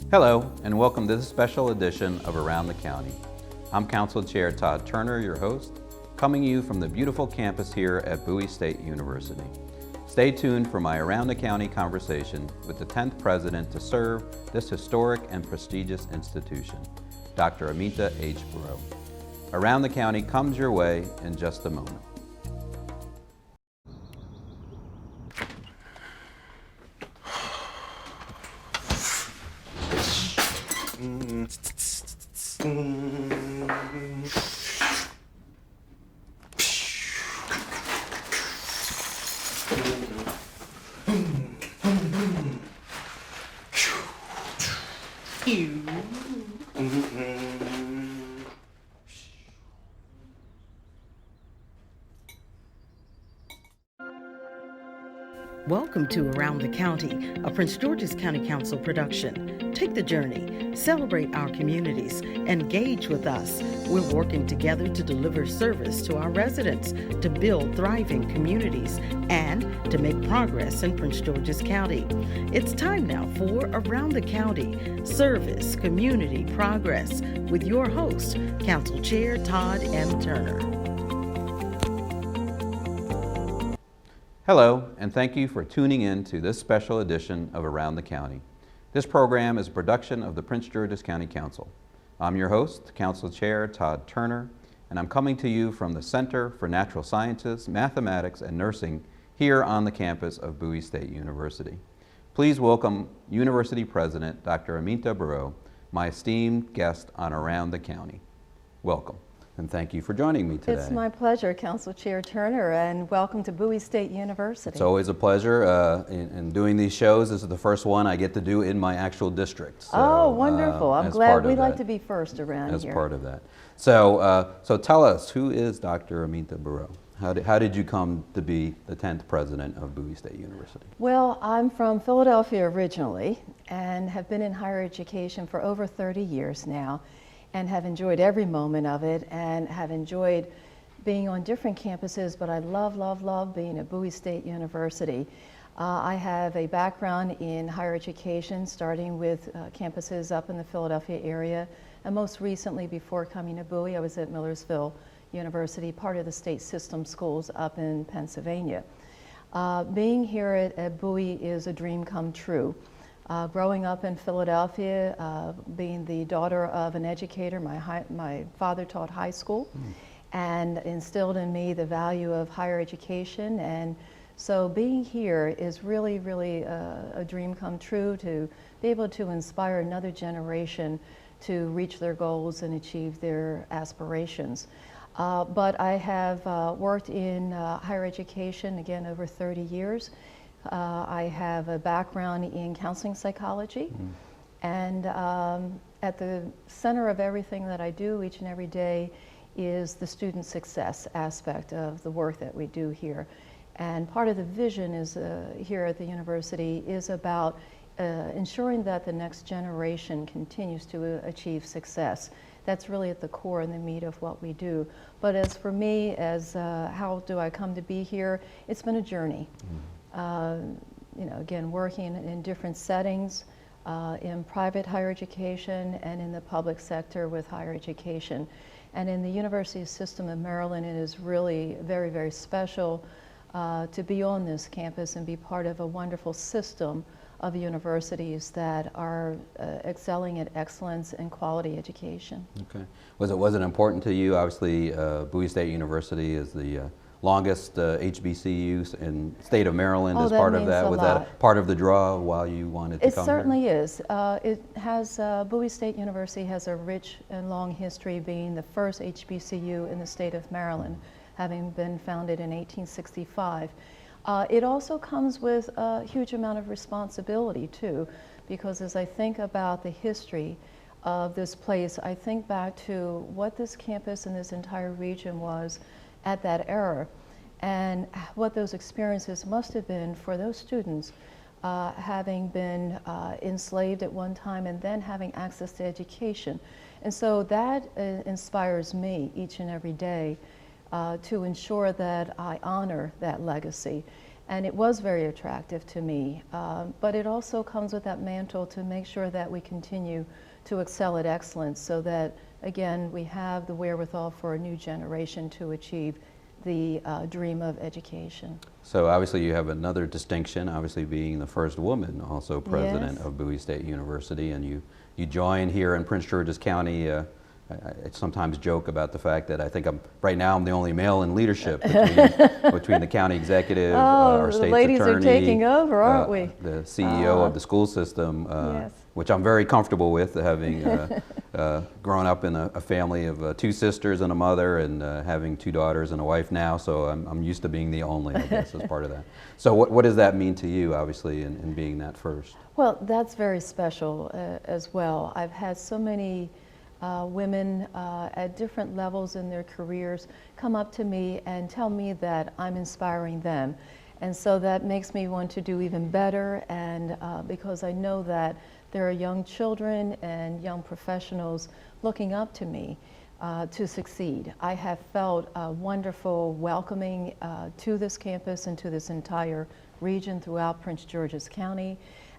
Hello, and welcome to this special edition of Around the County. I'm Council Chair Todd Turner, your host, coming to you from the beautiful campus here at Bowie State University. Stay tuned for my Around the County conversation with the 10th president to serve this historic and prestigious institution, Dr. Aminta H. Breaux. Around the County comes your way in just a moment. Welcome to Around the County, a Prince George's County Council production. Take the journey, celebrate our communities, engage with us. We're working together to deliver service to our residents, to build thriving communities, and to make progress in Prince George's County. It's time now for Around the County, service, community, progress, with your host, Council Chair Todd M. Turner. Hello, and thank you for tuning in to this special edition of Around the County. This program is a production of the Prince George's County Council. I'm your host, Council Chair Todd Turner, and I'm coming to you from the Center for Natural Sciences, Mathematics, and Nursing here on the campus of Bowie State University. Please welcome University President Dr. Aminta Breaux, my esteemed guest on Around the County. Welcome. And thank you for joining me today. It's my pleasure, Council Chair Turner, and welcome to Bowie State University. It's always a pleasure. In doing these shows, this is the first one I get to do in my actual district. So, oh, wonderful. I'm glad we like to be first around as here. As part of that. So tell us, who is Dr. Aminta Breaux? How did you come to be the 10th president of Bowie State University? Well, I'm from Philadelphia originally and have been in higher education for over 30 years now, and have enjoyed every moment of it, and have enjoyed being on different campuses, but I love being at Bowie State University. I have a background in higher education, starting with campuses up in the Philadelphia area, and most recently, before coming to Bowie, I was at Millersville University, part of the state system schools up in Pennsylvania. Being here at Bowie is a dream come true. Growing up in Philadelphia, being the daughter of an educator, my father taught high school and instilled in me the value of higher education. And so being here is really a dream come true, to be able to inspire another generation to reach their goals and achieve their aspirations. But I have worked in higher education, again, over 30 years. I have a background in counseling psychology, and at the center of everything that I do each and every day is the student success aspect of the work that we do here. And part of the vision is here at the university is about ensuring that the next generation continues to achieve success. That's really at the core and the meat of what we do. But as for me, as how do I come to be here, it's been a journey. Again, working in different settings, in private higher education and in the public sector with higher education. And in the University System of Maryland, it is really very special to be on this campus and be part of a wonderful system of universities that are excelling at excellence and quality education. Okay. Was it important to you? Obviously, Bowie State University is the longest HBCU in the state of Maryland. As part of that, was that part of the draw while you wanted to come here? It certainly is. It has Bowie State University has a rich and long history, being the first HBCU in the state of Maryland, having been founded in 1865. It also comes with a huge amount of responsibility too, because as I think about the history of this place, I think back to what this campus and this entire region was at that era, and what those experiences must have been for those students having been enslaved at one time and then having access to education. And so that inspires me each and every day to ensure that I honor that legacy. And it was very attractive to me, but it also comes with that mantle to make sure that we continue to excel at excellence so that, again, we have the wherewithal for a new generation to achieve the dream of education. So obviously you have another distinction, obviously being the first woman also president Yes. of Bowie State University, and you join here in Prince George's County. I sometimes joke about the fact that I think right now I'm the only male in leadership between the county executive, our state's the ladies attorney, are taking over, aren't we? The CEO of the school system, Yes. which I'm very comfortable with, having grown up in a family of 2 sisters and a mother, and having 2 daughters and a wife now. So I'm used to being the only, I guess, as part of that. So what does that mean to you, obviously, in being that first? Well, that's very special as well. I've had so many women at different levels in their careers come up to me and tell me that I'm inspiring them. And so that makes me want to do even better, and because I know that there are young children and young professionals looking up to me to succeed. I have felt a wonderful welcoming to this campus and to this entire region throughout Prince George's County.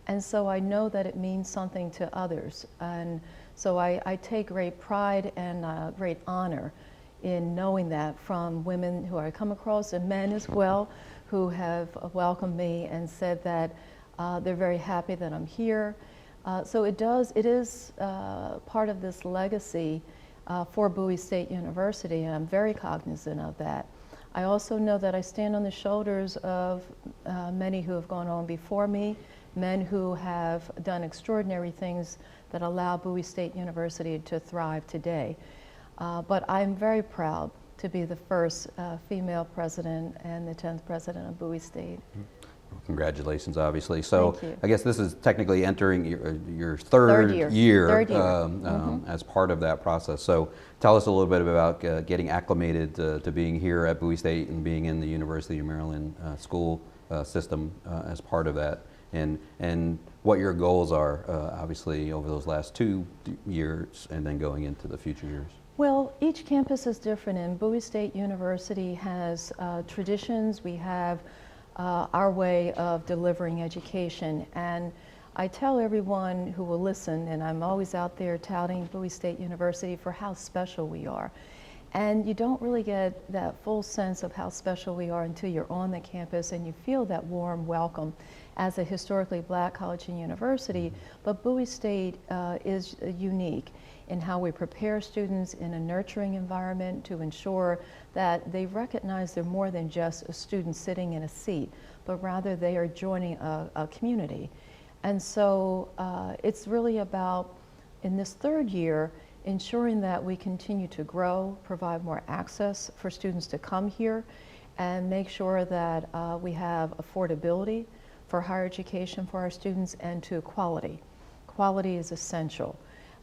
And so I know that it means something to others. And so I take great pride and great honor in knowing that from women who I come across, and men as well, who have welcomed me and said that they're very happy that I'm here. So it is part of this legacy for Bowie State University, and I'm very cognizant of that. I also know that I stand on the shoulders of many who have gone on before me, men who have done extraordinary things that allow Bowie State University to thrive today. But I'm very proud to be the first female president and the 10th president of Bowie State. Well, congratulations, obviously. So Thank you. I guess this is technically entering your third year, as part of that process. So tell us a little bit about getting acclimated to being here at Bowie State and being in the University of Maryland school system as part of that, and what your goals are, obviously, over those last 2 years and then going into the future years. Well, each campus is different, and Bowie State University has traditions. We have our way of delivering education, and I tell everyone who will listen, and I'm always out there touting Bowie State University for how special we are. And you don't really get that full sense of how special we are until you're on the campus and you feel that warm welcome as a historically black college and university. But Bowie State is unique in how we prepare students in a nurturing environment to ensure that they recognize they're more than just a student sitting in a seat, but rather they are joining a community. And so it's really about, in this third year, ensuring that we continue to grow, provide more access for students to come here, and make sure that we have affordability for higher education for our students, and to quality. Quality is essential.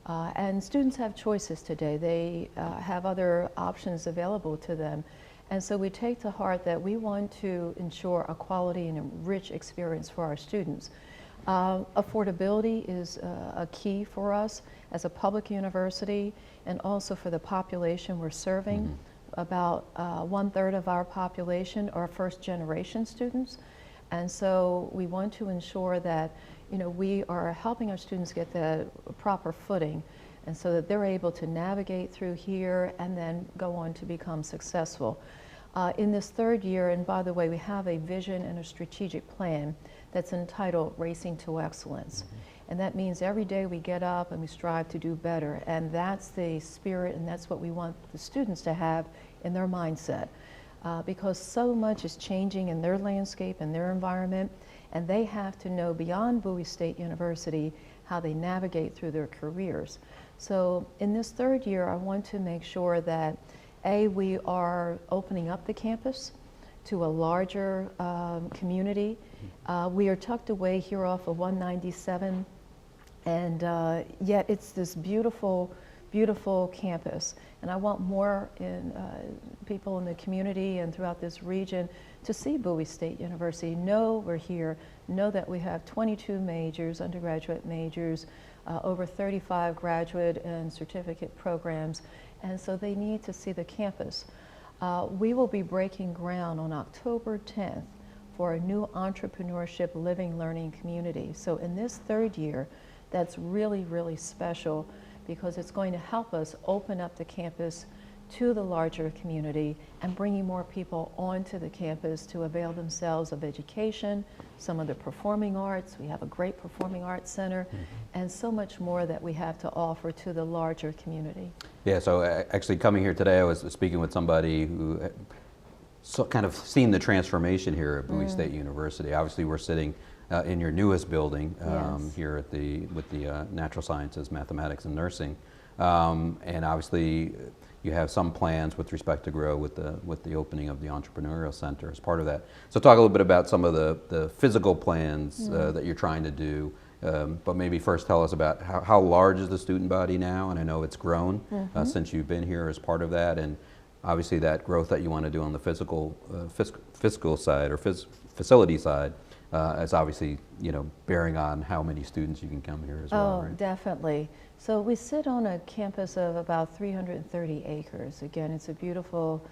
And students have choices today. They have other options available to them. And so we take to heart that we want to ensure a quality and a rich experience for our students. Affordability is a key for us as a public university, and also for the population we're serving. About 1/3 of our population are first-generation students. And so we want to ensure that we are helping our students get the proper footing, and so that they're able to navigate through here and then go on to become successful. In this third year, and by the way, we have a vision and a strategic plan that's entitled Racing to Excellence. And that means every day we get up and we strive to do better, and that's the spirit, and that's what we want the students to have in their mindset. Because so much is changing in their landscape and their environment, and they have to know beyond Bowie State University how they navigate through their careers. So in this third year, I want to make sure that we are opening up the campus to a larger community. We are tucked away here off of 197, and yet it's this beautiful, beautiful campus. And I want more people in the community and throughout this region to see Bowie State University, know we're here, know that we have 22 majors, undergraduate majors, over 35 graduate and certificate programs, and so they need to see the campus. We will be breaking ground on October 10th for a new entrepreneurship living learning community. So in this third year, that's really, really special because it's going to help us open up the campus to the larger community and bringing more people onto the campus to avail themselves of education, some of the performing arts. We have a great performing arts center, and so much more that we have to offer to the larger community. Yeah, so actually coming here today, I was speaking with somebody who kind of seen the transformation here at Bowie State University. Obviously, we're sitting in your newest building here at with the natural sciences, mathematics, and nursing, and obviously you have some plans with respect to grow with the opening of the entrepreneurial center as part of that. So talk a little bit about some of the physical plans that you're trying to do, but maybe first tell us about how large is the student body now, and I know it's grown since you've been here as part of that, and obviously that growth that you want to do on the fiscal side or facility side is obviously, you know, bearing on how many students you can come here as well, right? Oh, definitely. So we sit on a campus of about 330 acres. Again, it's a beautiful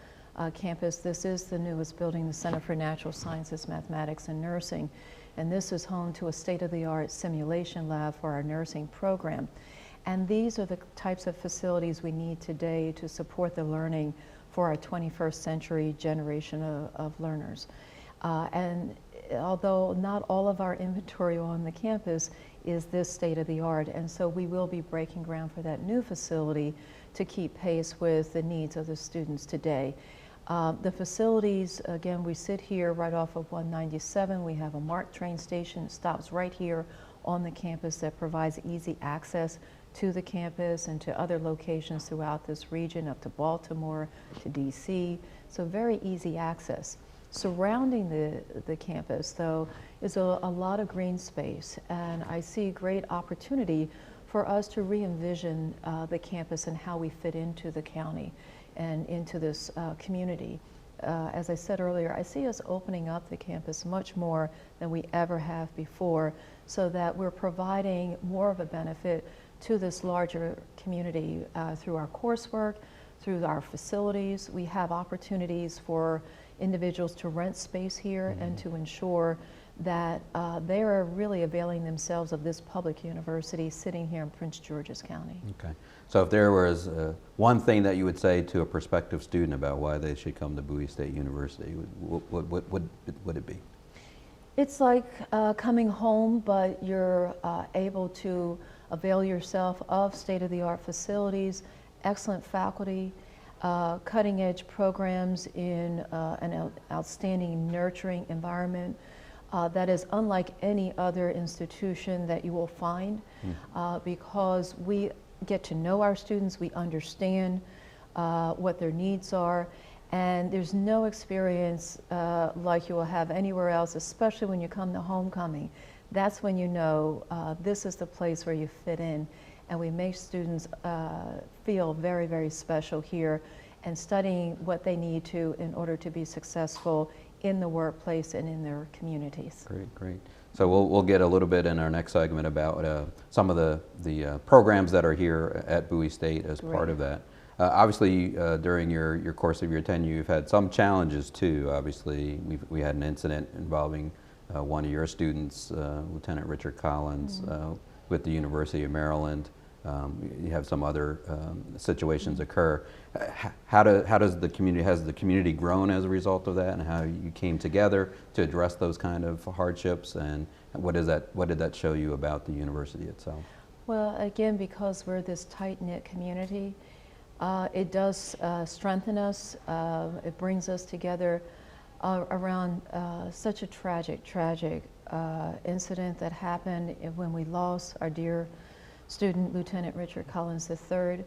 campus. This is the newest building, the Center for Natural Sciences, Mathematics, and Nursing. And this is home to a state-of-the-art simulation lab for our nursing program. And these are the types of facilities we need today to support the learning for our 21st century generation of learners. And although not all of our inventory on the campus is this state-of-the-art, and so we will be breaking ground for that new facility to keep pace with the needs of the students today. The facilities, again, we sit here right off of 197. We have a MARC train station that stops right here on the campus that provides easy access to the campus and to other locations throughout this region, up to Baltimore, to DC, so very easy access. Surrounding the campus, though, is a lot of green space, and I see great opportunity for us to re-envision the campus and how we fit into the county and into this community. As I said earlier, I see us opening up the campus much more than we ever have before, so that we're providing more of a benefit to this larger community through our coursework, through our facilities. We have opportunities for individuals to rent space here and to ensure that they are really availing themselves of this public university sitting here in Prince George's County. Okay. So if there was one thing that you would say to a prospective student about why they should come to Bowie State University, what would it be? It's like coming home, but you're able to avail yourself of state-of-the-art facilities, excellent faculty, cutting-edge programs in an outstanding nurturing environment that is unlike any other institution that you will find, because we get to know our students, we understand what their needs are, and there's no experience like you will have anywhere else, especially when you come to homecoming. That's when you know this is the place where you fit in, and we make students feel very, very special here and studying what they need to in order to be successful in the workplace and in their communities. Great, great. So we'll get a little bit in our next segment about some of the programs that are here at Bowie State as part of that. Obviously, during your course of your tenure, you've had some challenges too. Obviously, we had an incident involving one of your students, Lieutenant Richard Collins, with the University of Maryland. You have some other situations occur. How does the community, has the community grown as a result of that, and how you came together to address those kind of hardships, and what did that show you about the university itself? Well, again, because we're this tight-knit community, it does strengthen us. It brings us together around such a tragic incident that happened when we lost our dear student, Lieutenant Richard Collins III.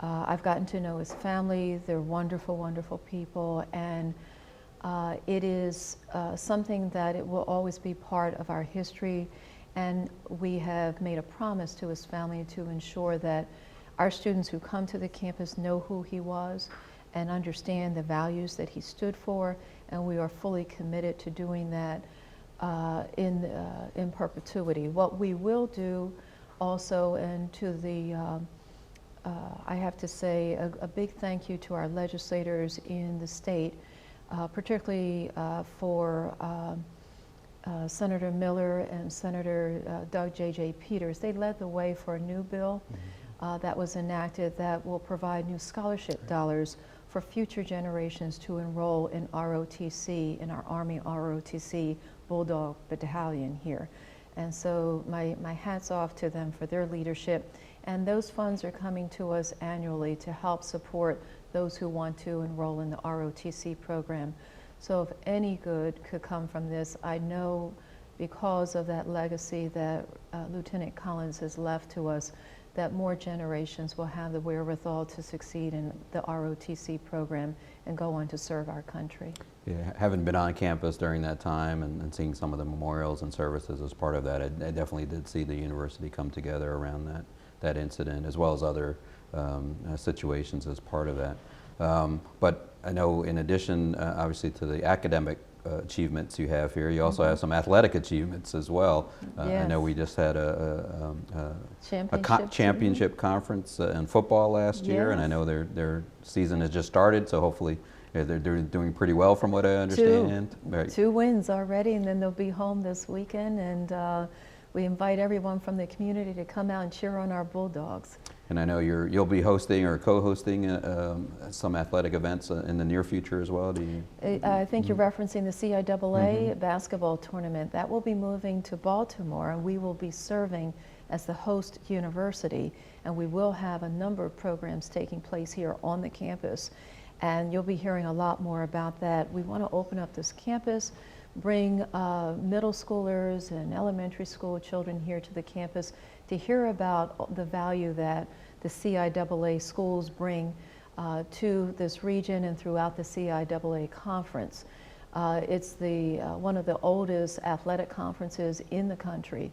I've gotten to know his family. They're wonderful, wonderful people, and it is something that it will always be part of our history, and we have made a promise to his family to ensure that our students who come to the campus know who he was and understand the values that he stood for, and we are fully committed to doing that in perpetuity. What we will do also, and to the, I have to say a big thank you to our legislators in the state particularly for Senator Miller and Senator Doug J.J. Peters. They led the way for a new bill that was enacted that will provide new scholarship dollars for future generations to enroll in ROTC, in our Army ROTC Bulldog Battalion here. And so my hat's off to them for their leadership. And those funds are coming to us annually to help support those who want to enroll in the ROTC program. So if any good could come from this, I know because of that legacy that Lieutenant Collins has left to us, that more generations will have the wherewithal to succeed in the ROTC program and go on to serve our country. Yeah, having been on campus during that time and seeing some of the memorials and services as part of that, I definitely did see the university come together around that incident, as well as other situations as part of that. But I know in addition, obviously, to the academic achievements you have here, you also have some athletic achievements as well. Yes. I know we just had a championship conference in football last year, and I know their season has just started, so hopefully they're doing pretty well from what I understand. Two wins already, and then they'll be home this weekend, and we invite everyone from the community to come out and cheer on our Bulldogs. And I know you'll be hosting or co-hosting some athletic events in the near future as well. Do you? I think you're referencing the CIAA basketball tournament. That will be moving to Baltimore, and we will be serving as the host university. And we will have a number of programs taking place here on the campus. And you'll be hearing a lot more about that. We want to open up this campus, bring middle schoolers and elementary school children here to the campus to hear about the value that the CIAA schools bring to this region and throughout the CIAA conference. It's one of the oldest athletic conferences in the country,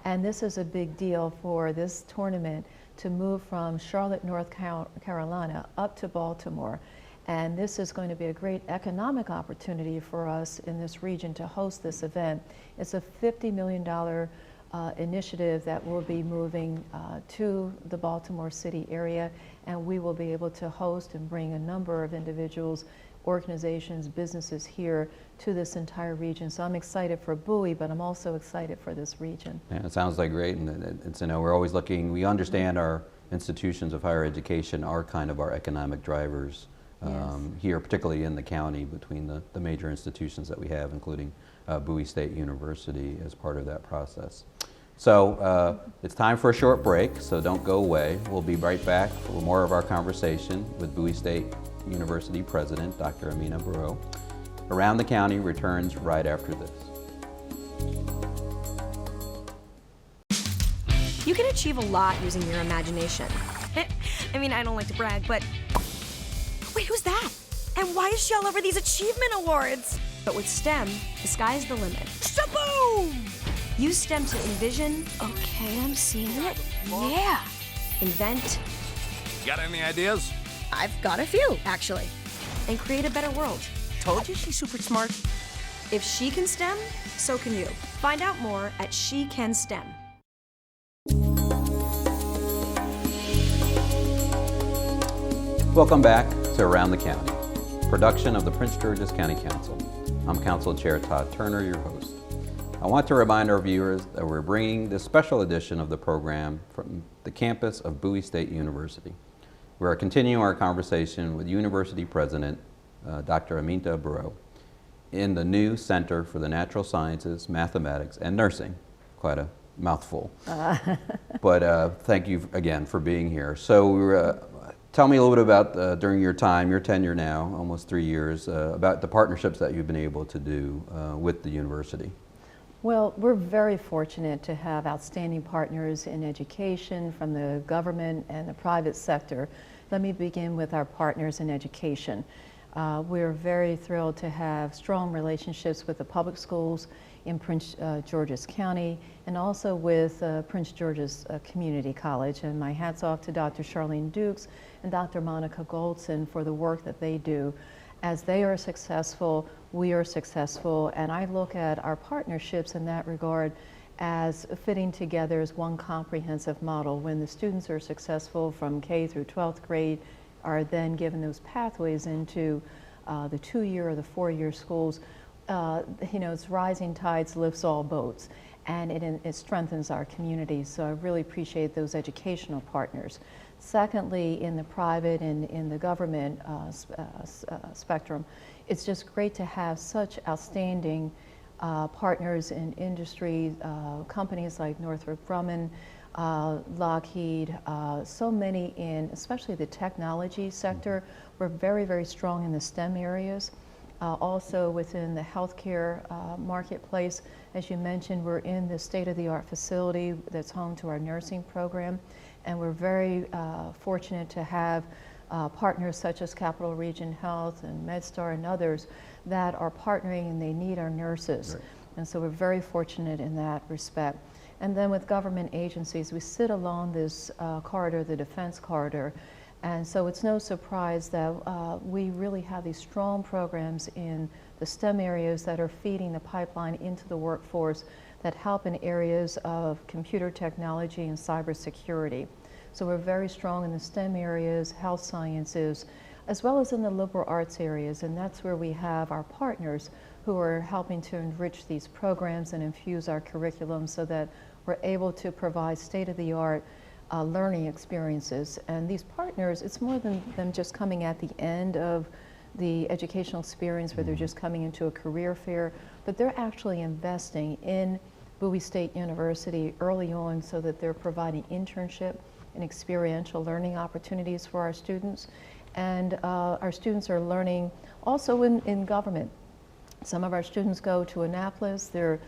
and this is a big deal for this tournament to move from Charlotte, North Carolina up to Baltimore. And this is going to be a great economic opportunity for us in this region to host this event. It's a $50 million initiative that will be moving to the Baltimore City area, and we will be able to host and bring a number of individuals, organizations, businesses here to this entire region. So I'm excited for Bowie, but I'm also excited for this region. Yeah, it sounds like great, and it's, we're always looking, we understand our institutions of higher education are kind of our economic drivers here, particularly in the county, between the major institutions that we have, including Bowie State University as part of that process. So it's time for a short break, so don't go away. We'll be right back for more of our conversation with Bowie State University President, Dr. Aminta Breaux. Around the County returns right after this. You can achieve a lot using your imagination. I mean, I don't like to brag, but... Wait, who's that? And why is she all over these achievement awards? But with STEM, the sky's the limit. Shaboom! Use STEM to envision... Okay, I'm seeing it. Yeah. Invent... Got any ideas? I've got a few, actually. And create a better world. Told you she's super smart. If she can STEM, so can you. Find out more at She Can STEM. Welcome back to Around the County, production of the Prince George's County Council. I'm Council Chair Todd Turner, your host. I want to remind our viewers that we're bringing this special edition of the program from the campus of Bowie State University. We are continuing our conversation with University President Dr. Aminta Breaux in the new Center for the Natural Sciences, Mathematics, and Nursing. Quite a mouthful. But thank you again for being here. So tell me a little bit about, during your tenure now, almost 3 years, about the partnerships that you've been able to do with the university. Well, we're very fortunate to have outstanding partners in education from the government and the private sector. Let me begin with our partners in education. We're very thrilled to have strong relationships with the public schools in Prince George's County and also with Prince George's Community College. And my hat's off to Dr. Charlene Dukes and Dr. Monica Goldson for the work that they do. As they are successful, we are successful, and I look at our partnerships in that regard as fitting together as one comprehensive model. When the students are successful from K through 12th grade, are then given those pathways into the 2-year or the 4-year schools, it's rising tides lifts all boats, and it strengthens our communities. So I really appreciate those educational partners. Secondly, in the private and in the government spectrum, it's just great to have such outstanding partners in industry, companies like Northrop Grumman, Lockheed, so many in especially the technology sector. We're very, very strong in the STEM areas. Also within the healthcare marketplace, as you mentioned, we're in the state-of-the-art facility that's home to our nursing program, and we're very fortunate to have partners such as Capital Region Health and MedStar and others that are partnering, and they need our nurses. Right. And so we're very fortunate in that respect. And then with government agencies, we sit along this corridor, the defense corridor, and so it's no surprise that we really have these strong programs in the STEM areas that are feeding the pipeline into the workforce that help in areas of computer technology and cybersecurity. So we're very strong in the STEM areas, health sciences, as well as in the liberal arts areas, and that's where we have our partners who are helping to enrich these programs and infuse our curriculum so that we're able to provide state-of-the-art learning experiences. And these partners, it's more than them just coming at the end of the educational experience where they're just coming into a career fair, but they're actually investing in Bowie State University early on so that they're providing internship and experiential learning opportunities for our students. And our students are learning also in government. Some of our students go to Annapolis, they're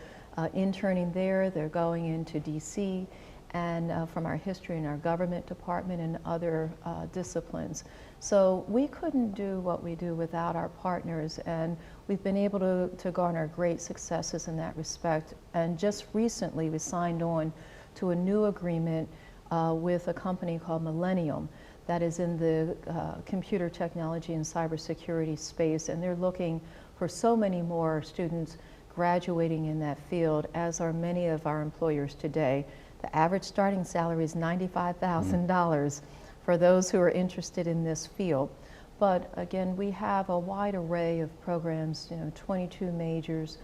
interning there, they're going into DC, and from our history and our government department and other disciplines. So we couldn't do what we do without our partners, and we've been able to garner great successes in that respect. And just recently we signed on to a new agreement with a company called Millennium that is in the computer technology and cybersecurity space, and they're looking for so many more students graduating in that field, as are many of our employers today. The average starting salary is $95,000 for those who are interested in this field. But again, we have a wide array of programs, 22 majors,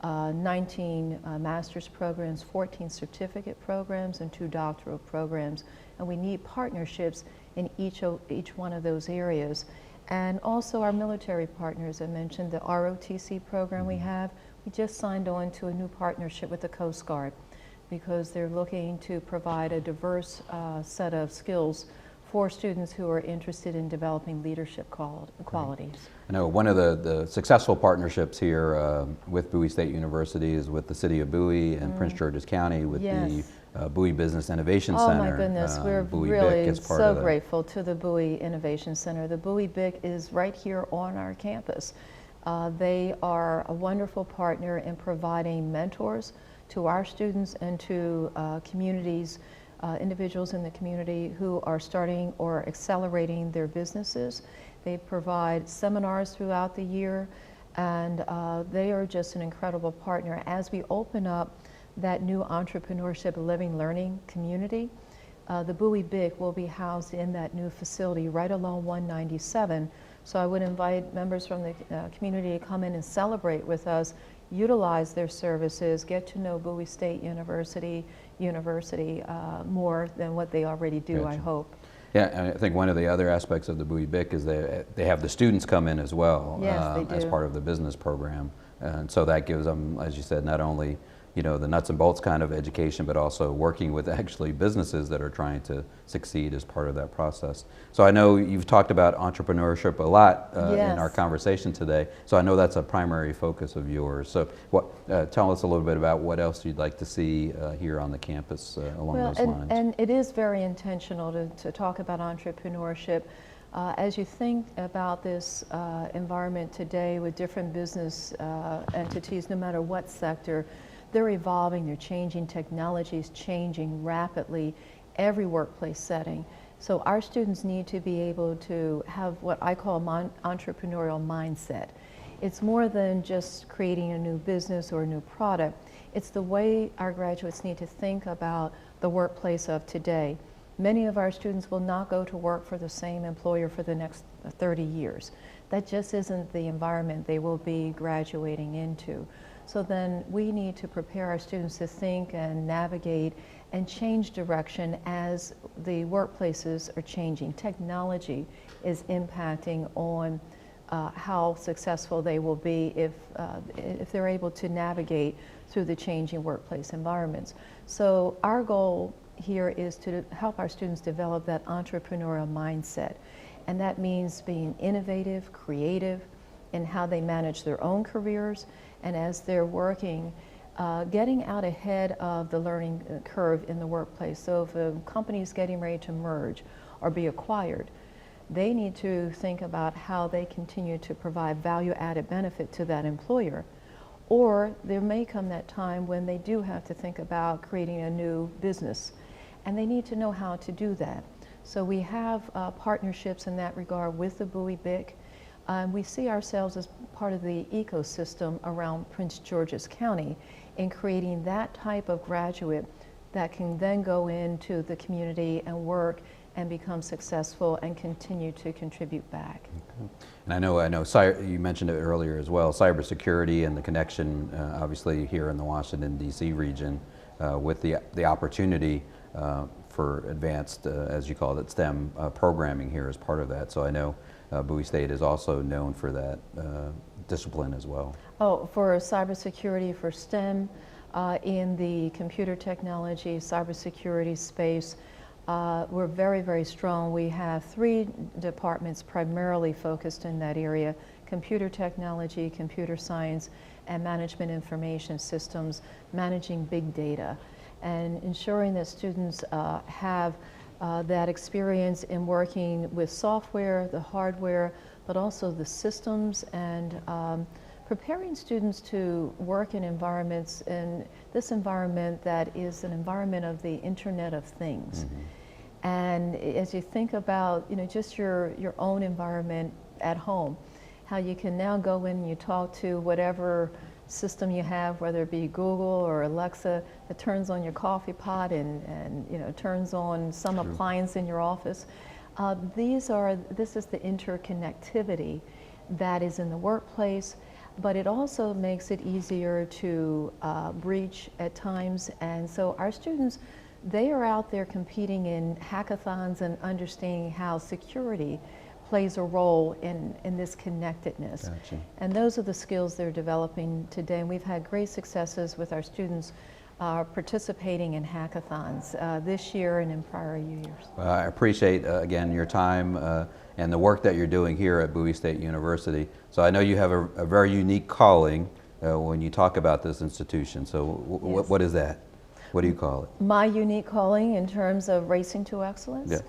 19 master's programs, 14 certificate programs, and 2 doctoral programs. And we need partnerships in each one of those areas. And also our military partners, I mentioned the ROTC program we have. We just signed on to a new partnership with the Coast Guard because they're looking to provide a diverse set of skills for students who are interested in developing leadership qualities. I know one of the successful partnerships here with Bowie State University is with the City of Bowie and Prince George's County with the Bowie Business Innovation Center. Oh my goodness, we're Bowie really BIC is part so of grateful to the Bowie Innovation Center. The Bowie BIC is right here on our campus. They are a wonderful partner in providing mentors to our students and to communities, individuals in the community who are starting or accelerating their businesses. They provide seminars throughout the year, and they are just an incredible partner. As we open up that new entrepreneurship living learning community, the Bowie BIC will be housed in that new facility right along 197. So I would invite members from the community to come in and celebrate with us, utilize their services, get to know Bowie State University more than what they already do, I hope. Yeah, and I think one of the other aspects of the Bowie BIC is they have the students come in as well. Yes, they do. As part of the business program. And so that gives them, as you said, not only the nuts and bolts kind of education, but also working with actually businesses that are trying to succeed as part of that process. So I know you've talked about entrepreneurship a lot in our conversation today, so I know that's a primary focus of yours. So tell us a little bit about what else you'd like to see here on the campus along those lines. And it is very intentional to talk about entrepreneurship. As you think about this environment today with different business entities, no matter what sector, they're evolving, they're changing, technology is changing rapidly, every workplace setting. So our students need to be able to have what I call an entrepreneurial mindset. It's more than just creating a new business or a new product. It's the way our graduates need to think about the workplace of today. Many of our students will not go to work for the same employer for the next 30 years. That just isn't the environment they will be graduating into. So then we need to prepare our students to think and navigate and change direction as the workplaces are changing. Technology is impacting on how successful they will be if they're able to navigate through the changing workplace environments. So our goal here is to help our students develop that entrepreneurial mindset. And that means being innovative, creative in how they manage their own careers, and as they're working, getting out ahead of the learning curve in the workplace. So if a company is getting ready to merge or be acquired, they need to think about how they continue to provide value-added benefit to that employer. Or there may come that time when they do have to think about creating a new business, and they need to know how to do that. So we have partnerships in that regard with the Bowie BIC. We see ourselves as part of the ecosystem around Prince George's County in creating that type of graduate that can then go into the community and work and become successful and continue to contribute back. Okay. And I know you mentioned it earlier as well, cybersecurity and the connection, obviously here in the Washington, D.C. region, with the opportunity for advanced, as you call it, STEM programming here as part of that. So I know Bowie State is also known for that discipline as well. Oh, for cybersecurity, for STEM, in the computer technology, cybersecurity space, we're very, very strong. We have 3 departments primarily focused in that area: computer technology, computer science, and management information systems, managing big data, and ensuring that students have that experience in working with software, the hardware, but also the systems, and preparing students to work in environments, in this environment that is an environment of the Internet of Things. Mm-hmm. And as you think about, just your own environment at home, how you can now go in and you talk to whatever system you have, whether it be Google or Alexa, that turns on your coffee pot and turns on some True. Appliance in your office. This is the interconnectivity that is in the workplace, but it also makes it easier to breach at times. And so our students, they are out there competing in hackathons and understanding how security plays a role in this connectedness. Gotcha. And those are the skills they're developing today. And we've had great successes with our students participating in hackathons this year and in prior years. Well, I appreciate, again, your time and the work that you're doing here at Bowie State University. So I know you have a very unique calling when you talk about this institution. So Yes. What is that? What do you call it? My unique calling in terms of racing to excellence? Yes.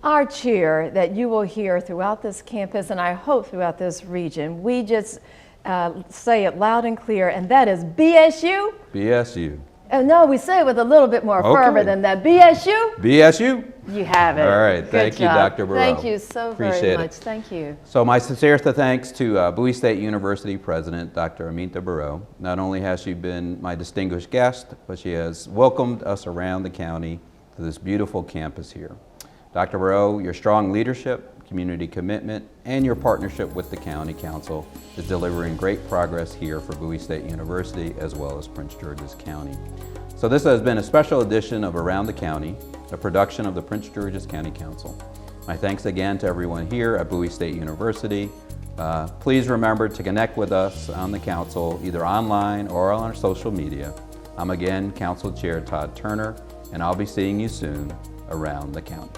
Our cheer that you will hear throughout this campus, and I hope throughout this region, we just say it loud and clear, and that is BSU. BSU. No, we say it with a little bit more fervor than that. BSU? BSU? You have it. All right. Good Thank you, job. Dr. Breaux. Thank you so Appreciate very it. much. Thank you. So my sincerest thanks to Bowie State University President, Dr. Aminta Breaux. Not only has she been my distinguished guest, but she has welcomed us around the county to this beautiful campus here. Dr. Breaux, your strong leadership, community commitment, and your partnership with the County Council is delivering great progress here for Bowie State University as well as Prince George's County. So this has been a special edition of Around the County, a production of the Prince George's County Council. My thanks again to everyone here at Bowie State University. Please remember to connect with us on the Council, either online or on our social media. I'm again Council Chair Todd Turner, and I'll be seeing you soon around the county.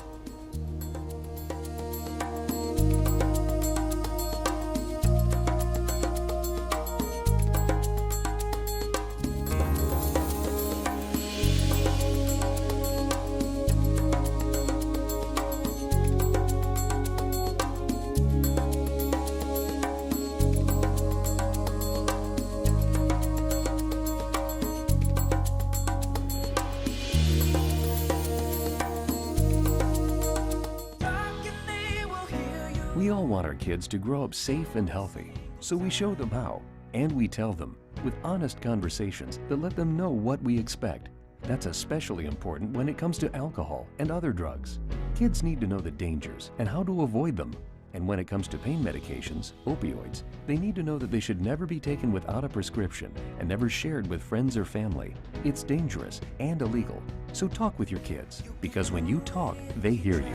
We all want our kids to grow up safe and healthy, so we show them how, and we tell them with honest conversations that let them know what we expect. That's especially important when it comes to alcohol and other drugs. Kids need to know the dangers and how to avoid them. And when it comes to pain medications, opioids, they need to know that they should never be taken without a prescription and never shared with friends or family. It's dangerous and illegal. So talk with your kids, because when you talk, they hear you.